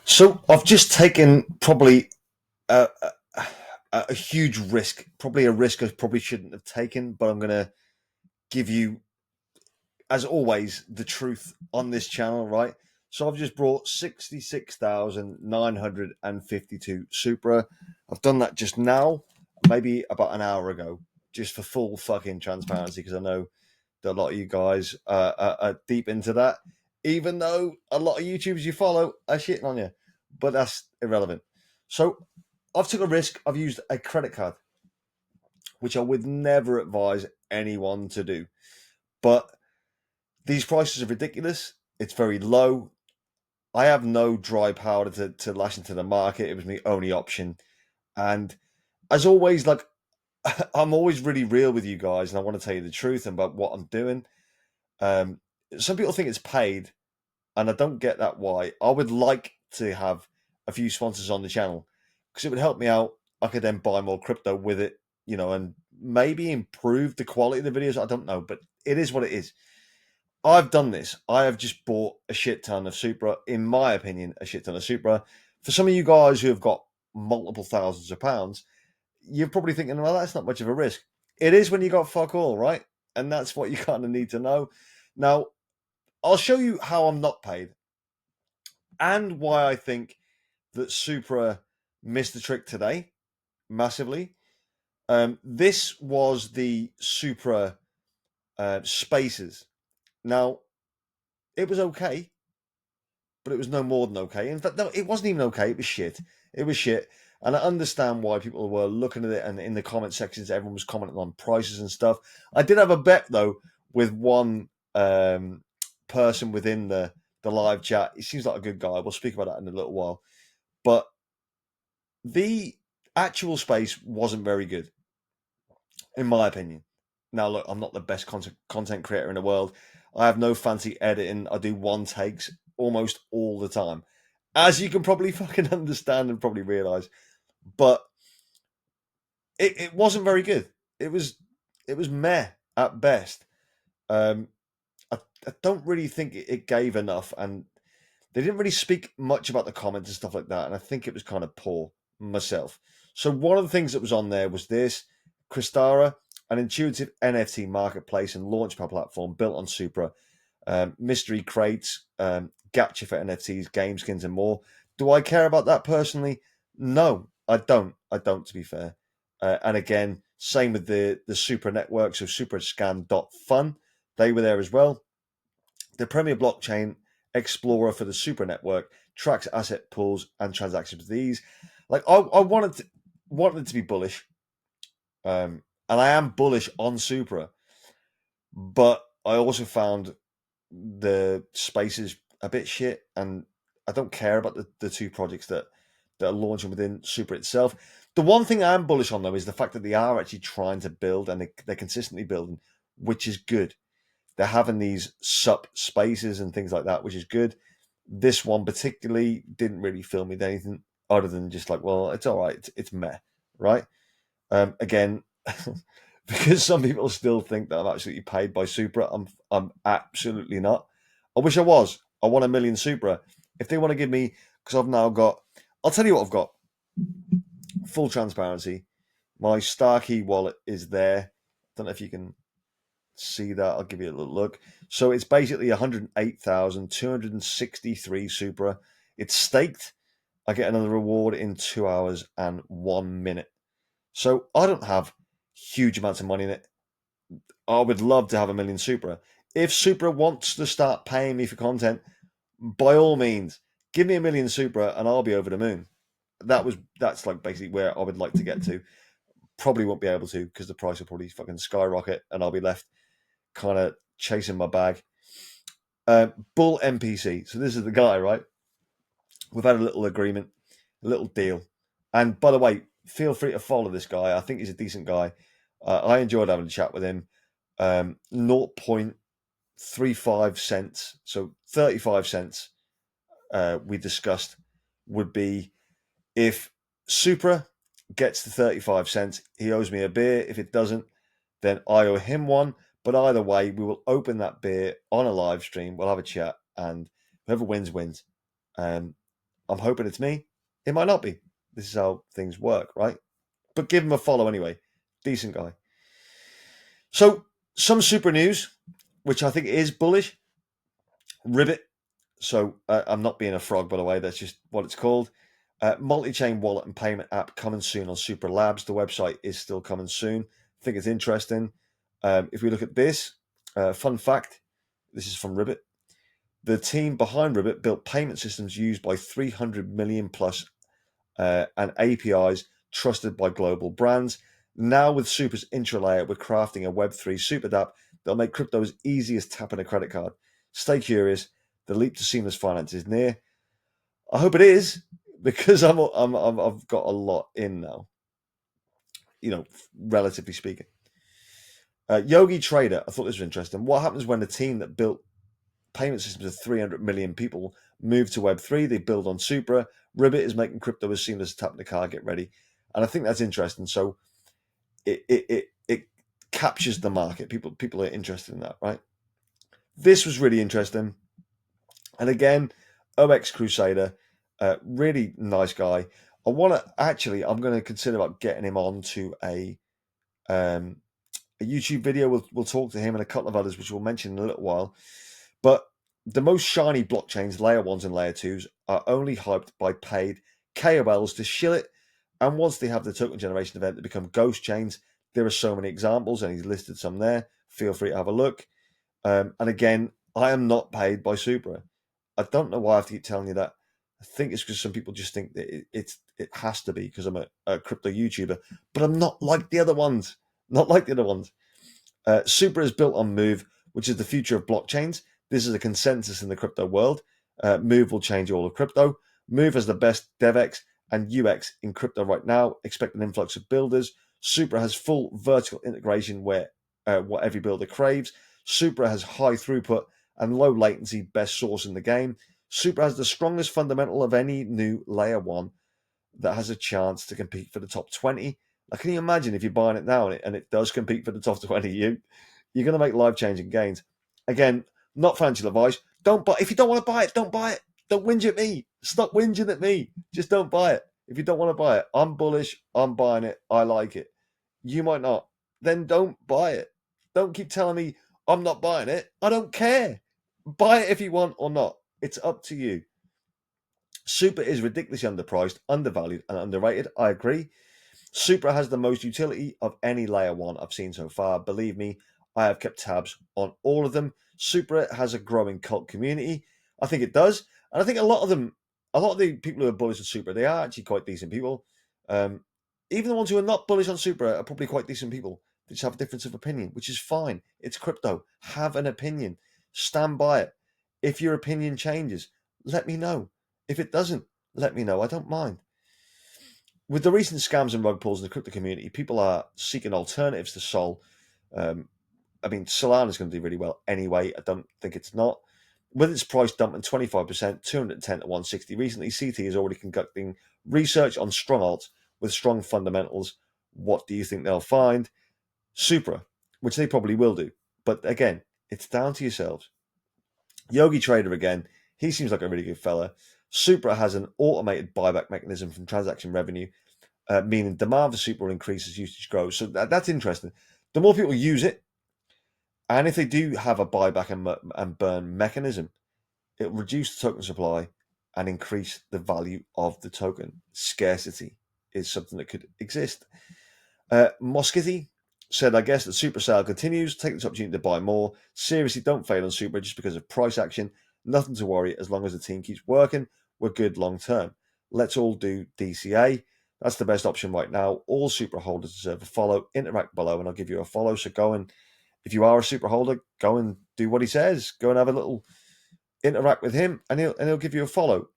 So I've just taken probably a, a, a huge risk, probably a risk I probably shouldn't have taken, but I'm going to give you, as always, the truth on this channel, right? So I've just brought 66,952 Supra. I've done that just now, maybe about an hour ago, just for full fucking transparency, because I know that a lot of you guys are deep into that, even though a lot of YouTubers you follow are shitting on you. But that's irrelevant. So I've took a risk. I've used a credit card, which I would never advise anyone to do. But these prices are ridiculous. It's very low. I have no dry powder to lash into the market. It was my only option. And as always, like I'm always really real with you guys, and I want to tell you the truth about what I'm doing. Um, some people think it's paid, and I don't get that why. I would like to have a few sponsors on the channel because it would help me out. I could then buy more crypto with it, and maybe improve the quality of the videos. I don't know, but it is what it is. I've done this. I have just bought a shit ton of Supra, in my opinion, a shit ton of Supra. For some of you guys who have got multiple thousands of pounds, you're probably thinking, well, that's not much of a risk. It is when you got fuck all, right? And that's what you kind of need to know. Now, I'll show you how I'm not paid and why I think that Supra missed the trick today massively. This was the Supra Spaces. Now, it was okay, but it was no more than okay. In fact, no, it wasn't even okay. It was shit. It was shit. And I understand why people were looking at it, and in the comment sections, everyone was commenting on prices and stuff. I did have a bet though with one person within the live chat. He seems like a good guy. We'll speak about that in a little while. But the actual space wasn't very good, in my opinion. Now, look, I'm not the best content creator in the world. I have no fancy editing. I do one takes almost all the time, as you can probably fucking understand and probably realize. But it wasn't very good. It was it was meh at best. Um, I don't really think it gave enough, and they didn't really speak much about the comments and stuff like that. And I think it was kind of poor myself. So one of the things that was on there was this Crystara, an intuitive NFT marketplace and launchpad platform built on Supra, mystery crates, gacha for NFTs, game skins, and more. Do I care about that personally? No, I don't. I don't, to be fair. And again, same with the Supra network. So suprascan.fun, they were there as well. The Premier Blockchain Explorer for the Supra network tracks asset pools and transactions with these. Like I wanted to be bullish, and I am bullish on Supra, but I also found the spaces a bit shit, and I don't care about the two projects that are launching within Supra itself. The one thing I'm bullish on though is the fact that they are actually trying to build, and they're consistently building, which is good. They're having these sup spaces and things like that, which is good. This one particularly didn't really fill me with anything other than just like, well, it's all right, it's meh, right? Again, because some people still think that I'm absolutely paid by Supra. I'm absolutely not. I wish I was. I want a million Supra. If they want to give me, because I've now got, I'll tell you what I've got. Full transparency. My Starkey wallet is there. Don't know if you can see that. I'll give you a little look. So it's basically 108,263 Supra. It's staked. I get another reward in 2 hours and 1 minute. So I don't have huge amounts of money in it. I would love to have a million Supra. If Supra wants to start paying me for content, by all means, give me a million Supra and I'll be over the moon. That's like basically where I would like to get to. Probably won't be able to because the price will probably fucking skyrocket and I'll be left kind of chasing my bag. Bull NPC. So this is the guy, right? We've had a little agreement, a little deal. And by the way, feel free to follow this guy. I think he's a decent guy. I enjoyed having a chat with him. 0.35 cents, so 35 cents, we discussed would be if Supra gets to 35 cents, he owes me a beer. If it doesn't, then I owe him one. But either way, we will open that beer on a live stream. We'll have a chat, and whoever wins, wins. Um, I'm hoping it's me. It might not be. This is how things work, right? But give him a follow anyway. Decent guy. So, some Supra news, which I think is bullish. Ribbit. So, I'm not being a frog, by the way. That's just what it's called. Multi-chain wallet and payment app coming soon on Supra Labs. The website is still coming soon. I think it's interesting. If we look at this, fun fact, this is from Ribbit. The team behind Ribbit built payment systems used by 300 million plus and APIs trusted by global brands. Now with Supra's intro layer, we're crafting a Web3 super app that'll make crypto as easy as tapping a credit card. Stay curious. The leap to seamless finance is near. I hope it is, because I've got a lot in now, relatively speaking. Yogi Trader, I thought this was interesting. What happens when a team that built payment systems of 300 million people move to Web3? They build on Supra. Ribbit is making crypto as seamless as tapping the car. Get ready. And I think that's interesting. So it captures the market. People are interested in that, right? This was really interesting. And again, OX Crusader, really nice guy. I'm going to consider about getting him on to a YouTube video. We'll talk to him and a couple of others, which we'll mention in a little while. But the most shiny blockchains, layer 1s and layer 2s, are only hyped by paid KOLs to shill it. And once they have the token generation event, they become ghost chains. There are so many examples, and he's listed some there. Feel free to have a look. And again, I am not paid by Supra. I don't know why I have to keep telling you that. I think it's because some people just think that it has to be because I'm a crypto YouTuber. But I'm not like the other ones. Not like the other ones. Supra is built on Move, which is the future of blockchains. This is a consensus in the crypto world. Move will change all of crypto. Move has the best DevX and UX in crypto right now. Expect an influx of builders. Supra has full vertical integration where what every builder craves. Supra has high throughput and low latency, best source in the game. Supra has the strongest fundamental of any new layer 1 that has a chance to compete for the top 20. Now, can you imagine if you're buying it now and it does compete for the top 20? You're going to make life-changing gains. Again, not financial advice. Don't buy. If you don't want to buy it, don't buy it. Don't whinge at me. Stop whinging at me. Just don't buy it. If you don't want to buy it, I'm bullish. I'm buying it. I like it. You might not. Then don't buy it. Don't keep telling me I'm not buying it. I don't care. Buy it if you want or not. It's up to you. Supra is ridiculously underpriced, undervalued, and underrated. I agree. Supra has the most utility of any layer 1 I've seen so far. Believe me, I have kept tabs on all of them. Supra has a growing cult community. I think it does. And I think a lot of the people who are bullish on Supra, they are actually quite decent people. Even the ones who are not bullish on Supra are probably quite decent people. They just have a difference of opinion, which is fine. It's crypto. Have an opinion. Stand by it. If your opinion changes, let me know. If it doesn't, let me know. I don't mind. With the recent scams and rug pulls in the crypto community, people are seeking alternatives to Sol. Solana is going to do really well anyway. I don't think it's not. With its price dumping 25%, 210 to 160 recently, CT is already conducting research on strong alts with strong fundamentals. What do you think they'll find? Supra, which they probably will do. But again, it's down to yourselves. Yogi Trader again, he seems like a really good fella. Supra has an automated buyback mechanism from transaction revenue, meaning demand for Supra will increase as usage grows. So that's interesting. The more people use it, and if they do have a buyback and burn mechanism, it will reduce the token supply and increase the value of the token. Scarcity is something that could exist. Moschetti said, I guess the Supra sale continues. Take this opportunity to buy more. Seriously, don't fail on Supra just because of price action. Nothing to worry as long as the team keeps working. We're good long term. Let's all do DCA. That's the best option right now. All Supra holders deserve a follow. Interact below and I'll give you a follow. So go and, if you are a Supra holder, go and do what he says. Go and have a little interact with him and he'll give you a follow.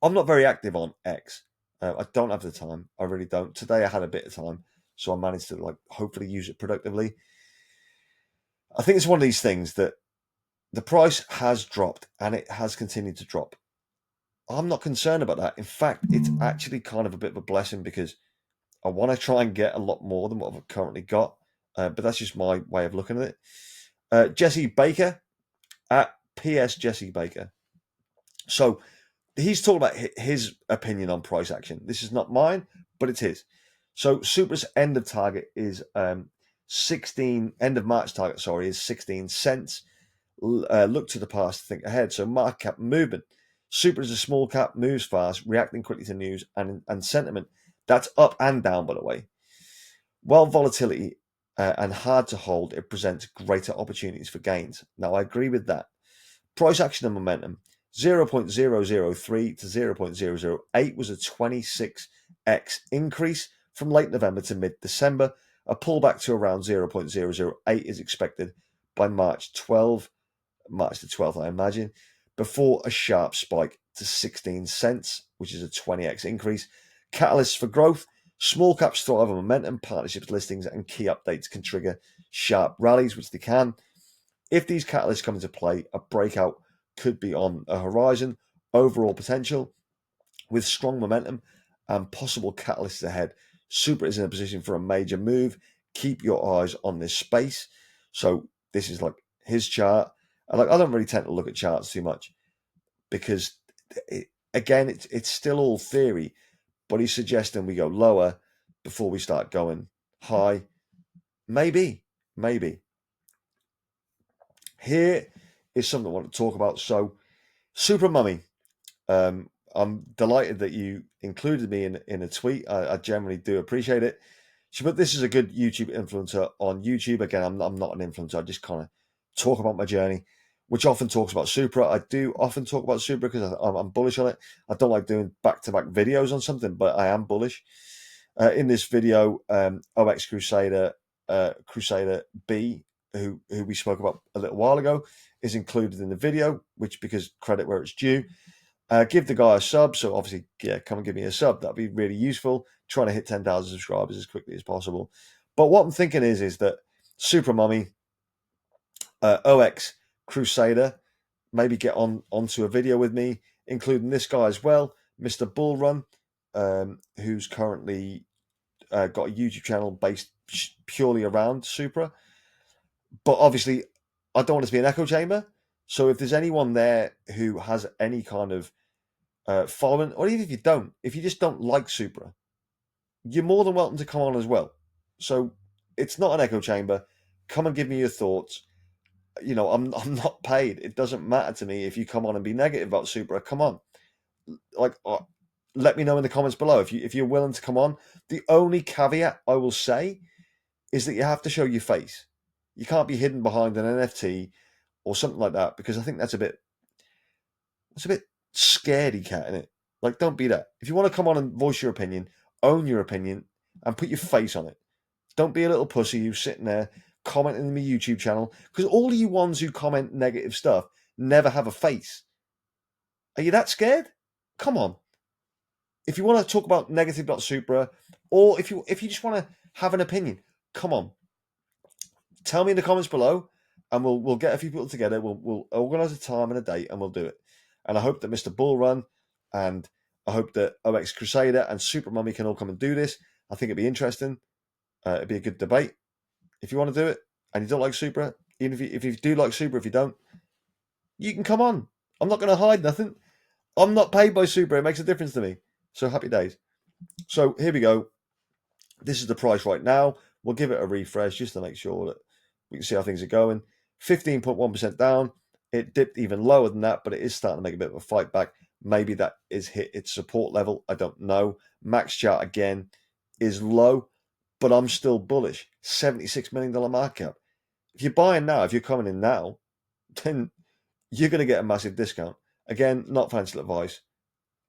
I'm not very active on X. I don't have the time. I really don't. Today I had a bit of time, so I managed to hopefully use it productively. I think it's one of these things that the price has dropped and it has continued to drop. I'm not concerned about that. In fact, it's actually kind of a bit of a blessing because I want to try and get a lot more than what I've currently got. But that's just my way of looking at it. Jesse Baker at PS Jesse Baker. So he's talking about his opinion on price action. This is not mine, but it's his. So Supra's end of target is 16. End of March target, sorry, is 16 cents. Look to the past, think ahead. So market cap movement. Supra is a small cap, moves fast, reacting quickly to news and sentiment. That's up and down, by the way. While volatility and hard to hold, it presents greater opportunities for gains. Now, I agree with that. Price action and momentum. 0.003 to 0.008 was a 26x increase from late November to mid-December. A pullback to around 0.008 is expected by March the 12th, I imagine, before a sharp spike to 16 cents, which is a 20x increase. Catalysts for growth. Small caps thrive on momentum, partnerships, listings, and key updates can trigger sharp rallies, which they can. If these catalysts come into play, a breakout could be on a horizon. Overall potential with strong momentum and possible catalysts ahead. Supra is in a position for a major move. Keep your eyes on this space. So this is like his chart. And like I don't really tend to look at charts too much because it's still all theory. But he's suggesting we go lower before we start going high. Maybe. Here is something I want to talk about. So, Supra Mummy. I'm delighted that you included me in a tweet. I generally do appreciate it. She put, this is a good YouTube influencer on YouTube. Again, I'm not an influencer. I just kind of talk about my journey, which often talks about Supra. I do often talk about Supra because I'm bullish on it. I don't like doing back-to-back videos on something, but I am bullish. In this video, OX Crusader B, who we spoke about a little while ago, is included in the video, which, because credit where it's due. Give the guy a sub. So obviously, yeah, come and give me a sub. That'd be really useful. Trying to hit 10,000 subscribers as quickly as possible. But what I'm thinking is that Supra Mummy, OX Crusader, maybe get onto a video with me, including this guy as well, Mr. Bull Run, who's currently got a YouTube channel based purely around Supra. But obviously, I don't want it to be an echo chamber. So if there's anyone there who has any kind of following, or even if you just don't like Supra, you're more than welcome to come on as well. So it's not an echo chamber. Come and give me your thoughts. I'm not paid. It doesn't matter to me if you come on and be negative about Supra. Come on, let me know in the comments below if you're willing to come on. The only caveat I will say is that you have to show your face. You can't be hidden behind an NFT or something like that, because I think that's a bit scaredy cat in it. Like, don't be that. If you want to come on and voice your opinion, own your opinion, and put your face on it. Don't be a little pussy who's sitting there commenting on my YouTube channel, because all of you ones who comment negative stuff never have a face. Are you that scared? Come on. If you want to talk about negative about Supra, or if you just want to have an opinion, come on. Tell me in the comments below, and we'll get a few people together. We'll organise a time and a date, and we'll do it. And I hope that Mr. Bull Run and I hope that OX Crusader and Supra Mummy can all come and do this. I think it'd be interesting. It'd be a good debate. If you want to do it and you don't like Supra, even if you do like Supra, if you don't, you can come on. I'm not going to hide nothing. I'm not paid by Supra. It makes a difference to me. So happy days. So here we go. This is the price right now. We'll give it a refresh just to make sure that we can see how things are going. 15.1% down. It dipped even lower than that, but it is starting to make a bit of a fight back. Maybe that is hit its support level. I don't know. Max chart again is low, but I'm still bullish. $76 million market cap. If you're buying now, if you're coming in now, then you're going to get a massive discount. Again, not financial advice.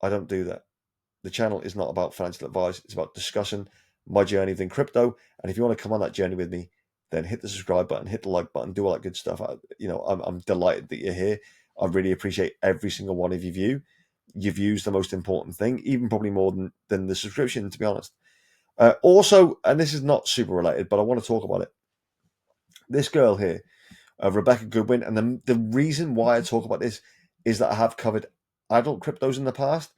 I don't do that. The channel is not about financial advice. It's about discussing my journey within crypto. And if you want to come on that journey with me, then hit the subscribe button, hit the like button, do all that good stuff. I'm delighted that you're here. I really appreciate every single one of your view. Your view's the most important thing, even probably more than the subscription, to be honest. Also, and this is not super related, but I want to talk about it. This girl here, Rebecca Goodwin, and the reason why I talk about this is that I have covered adult cryptos in the past.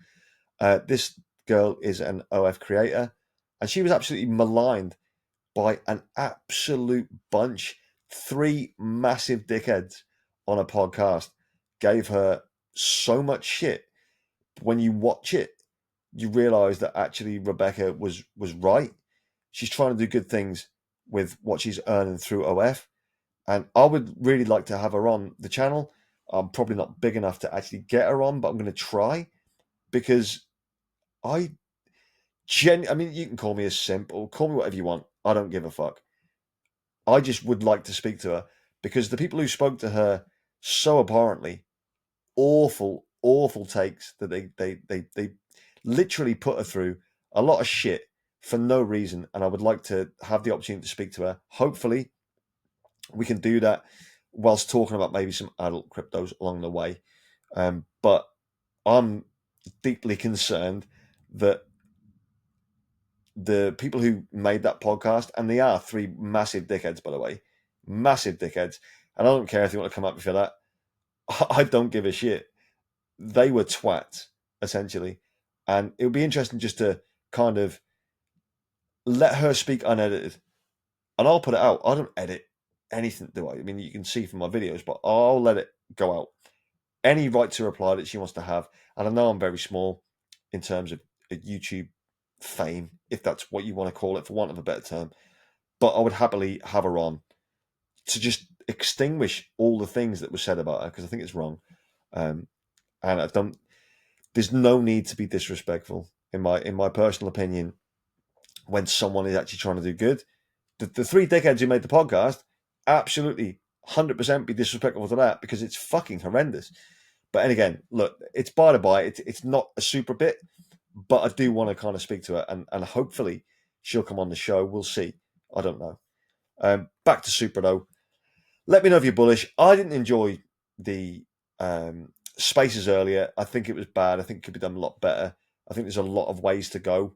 This girl is an OF creator, and she was absolutely maligned by an absolute bunch. 3 massive dickheads on a podcast gave her so much shit when you watch it, you realise that actually Rebecca was right. She's trying to do good things with what she's earning through OF, and I would really like to have her on the channel. I'm probably not big enough to actually get her on, but I'm going to try, because I I mean, you can call me a simp or call me whatever you want. I don't give a fuck. I just would like to speak to her, because the people who spoke to her so abhorrently, awful takes that they literally put her through a lot of shit for no reason. And I would like to have the opportunity to speak to her. Hopefully, we can do that whilst talking about maybe some adult cryptos along the way. But I'm deeply concerned that the people who made that podcast, and they are three massive dickheads, by the way, massive dickheads. And I don't care if you want to come at me for that. I don't give a shit. They were twats, essentially. And it would be interesting just to kind of let her speak unedited. And I'll put it out. I don't edit anything, do I? I mean, you can see from my videos, but I'll let it go out. Any right to reply that she wants to have. And I know I'm very small in terms of YouTube fame, if that's what you want to call it, for want of a better term. But I would happily have her on to just extinguish all the things that were said about her, because I think it's wrong. And I don't. There's no need to be disrespectful, in my personal opinion, when someone is actually trying to do good. The three dickheads who made the podcast, absolutely 100% be disrespectful to that, because it's fucking horrendous. But and again, look, it's by the by. It's not a super bit, but I do want to kind of speak to her, and hopefully she'll come on the show. We'll see. I don't know. Back to Supra though. Let me know if you're bullish. I didn't enjoy the spaces earlier. I think it was bad. I think it could be done a lot better. I think there's a lot of ways to go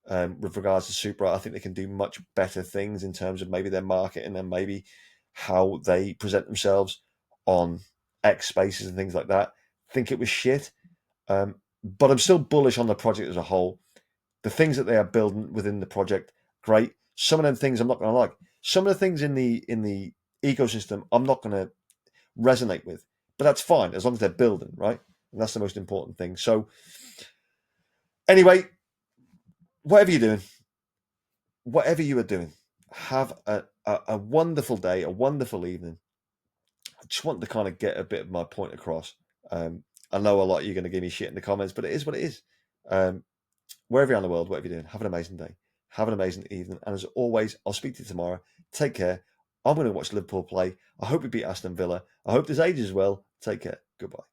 with regards to Supra. I think they can do much better things in terms of maybe their marketing and maybe how they present themselves on X spaces and things like that. I think it was shit. But I'm still bullish on the project as a whole. The things that they are building within the project, great. Some of them things I'm not going to like. Some of the things in the ecosystem I'm not going to resonate with, but that's fine as long as they're building, right? And that's the most important thing. So anyway, whatever you are doing, have a wonderful day, a wonderful evening. I just want to kind of get a bit of my point across. I know a lot of you are going to give me shit in the comments, but it is what it is. Wherever you're in the world, whatever you're doing, have an amazing day. Have an amazing evening. And as always, I'll speak to you tomorrow. Take care. I'm going to watch Liverpool play. I hope we beat Aston Villa. I hope there's ages as well. Take care. Goodbye.